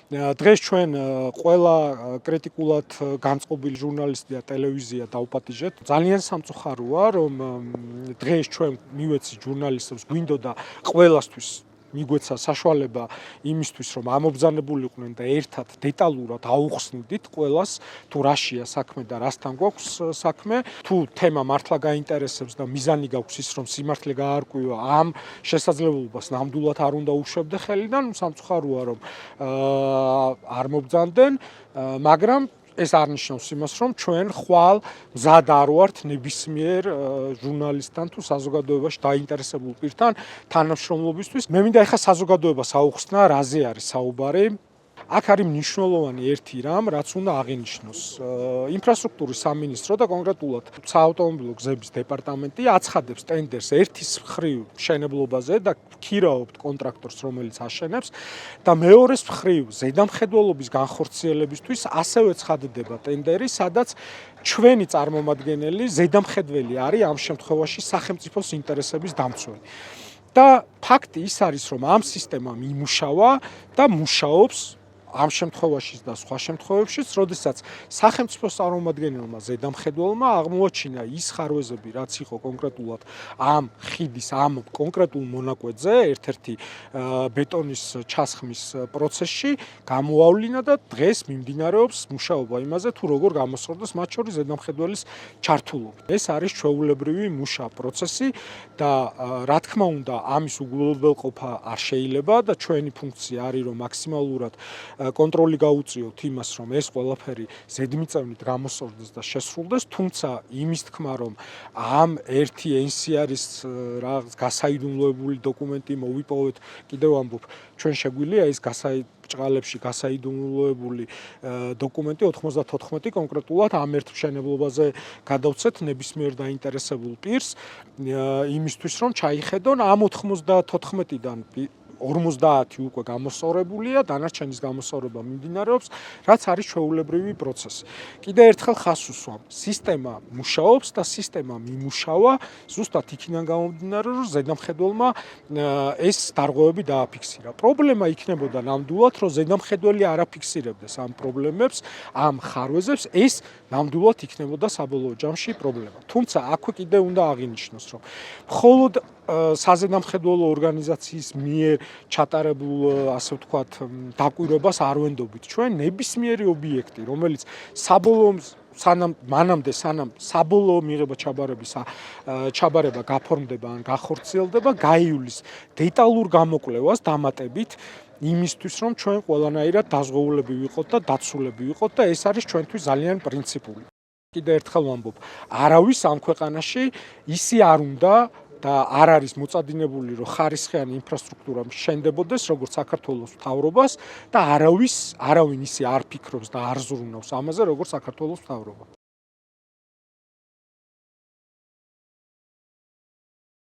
დღეს ჩვენ ყველა კრიტიკულად განწყობილი ჟურნალისტი და ტელევიზია დაუპატიჟეთ. ძალიან სამწუხაროა, რომ დღეს ჩვენ მივეცი ჟურნალისტებს გვინდოდა ყველასთვის მიგვეცა საშუალება იმისთვის, რომ ამობრძანებულიყვნენ და ერთად დეტალურად აუხსნიდით ყველას, თუ რაშია საქმე და რასთან გვაქვს საქმე, თუ თემა მართლა გაინტერესებს და მიზანი გაქვს ის, რომ სიმართლე გაარკვივა, ამ შესაძლებლობას ნამდვილად არ უნდა უშვებდე ხელიდან, სამწუხაროა, რომ არ მობრძანდნენ, მაგრამ ეს არ ნიშნავს იმას, რომ ჩვენ ხვალ მზად არ ვართ ნებისმიერ ჟურნალისტთან თუ საზოგადოებაში დაინტერესებულ პირთან თანამშრომლობისთვის. მე მინდა ეხლა საზოგადოებას აუხსნა, რაზე არის საუბარი. აქ არის მნიშვნელოვანი ერთი რამ, რაც უნდა აღინიშნოს. ინფრასტრუქტურის სამინისტრო და კონკრეტულად საავტომობილო გზების დეპარტამენტი აცხადებს ტენდერს ერთის მხრივ მშენებლობაზე და ქირაობთ კონტრაქტორს, რომელიც აშენებს და მეორეს მხრივ ზედამხედველობის განხორციელებისთვის ასევე ცხადდება ტენდერი, სადაც ჩვენი წარმომადგენელი ზედამხედველი არის ამ შემთხვევაში სახელმწიფოს ინტერესების დამცველი. და ფაქტი ის არის, რომ ამ სისტემამ იმუშავა და მუშაობს ამ შემთხვევაშიც და სხვა შემთხვევებშიც, როდესაც სახელმწიფოს წარმომადგენელმა ზედამხედველმა აღმოაჩინა ის ხარვეზები, რაც იყო კონკრეტულად ამ ხიდის ამ კონკრეტულ მონაკვეთზე, ერთ-ერთი ბეტონის ჩასხმის პროცესში, გამოავლინა და დღეს მიმდინარეობს მუშაობა იმაზე, თუ როგორ გამოსწორდეს მათ შორის ზედამხედველის ჩართულობით. ეს არის ჩვეულებრივი მუშა პროცესი და რა თქმა უნდა, ამის უგულვებელყოფა არ შეიძლება და ჩვენი ფუნქცია არის, რომ მაქსიმალურად კონტროლი გაუწიოთ იმას, რომ ეს ყველაფერი ზედმიწევნით გამოსწორდეს და შესრულდეს, თუმცა იმის თქმა, რომ ამ ერთი NCR-ის რაღაც გასაიდუმლოებული დოკუმენტი მოვიპოვეთ, კიდევ ამბობ, ჩვენ შეგვიძლია ეს ბჭყალებში გასაიდუმლოებული დოკუმენტი 94 კონკრეტულად ამ ერთ მშენებლობაზე გადავცეთ ნებისმიერ დაინტერესებულ პირს, იმისთვის, რომ ჩაიხედონ ამ 94-დან 50 უკვე გამოსწორებულია, დანარჩენის გამოსწორება მიმდინარეობს, რაც არის ჩვეულებრივი პროცესი. კიდევ ერთხელ ხაზს უსვამ, სისტემა მუშაობს და სისტემა მიმუშავა ზუსტად იქიდან გამომდინარე, რომ ზედამხედველმა ეს დარღვევები დააფიქსირა. პრობლემა იქნებოდა ნამდვილად, რომ ზედამხედველი არ აფიქსირებდეს ამ პრობლემებს, ამ ხარვეზებს, ეს ნამდვილად იქნებოდა საბოლოო ჯამში პრობლემა. თუმცა აქვე კიდევ უნდა აღინიშნოს, რომ მხოლოდ საზედამხედველო ორგანიზაციის მიერ ჩატარებულ, ასე ვთქვათ, დაკვირვებას არ ვენდობით. ჩვენ ნებისმიერი ობიექტი, რომელიც მანამდე საბოლოო მიღება ჩაბარება გაფორმდება ან გახორციელდება, გაივლის დეტალურ გამოკვლევას დამატებით იმისთვის, რომ ჩვენ ყველანაირად დაზღვეულები ვიყოთ და დაცულები ვიყოთ და ეს არის ჩვენთვის ძალიან პრინციპული. კიდევ ერთხელ ვამბობ, არავის ამ ქვეყანაში ისი არ უნდა და არ არის მოწადინებული, რომ ხარისხიანი ინფრასტრუქტურა შენდებოდეს, როგორც საქართველოს მთავრობას და არავინ ისე არ ფიქრობს და არ ზრუნავს ამაზე, როგორც საქართველოს მთავრობა.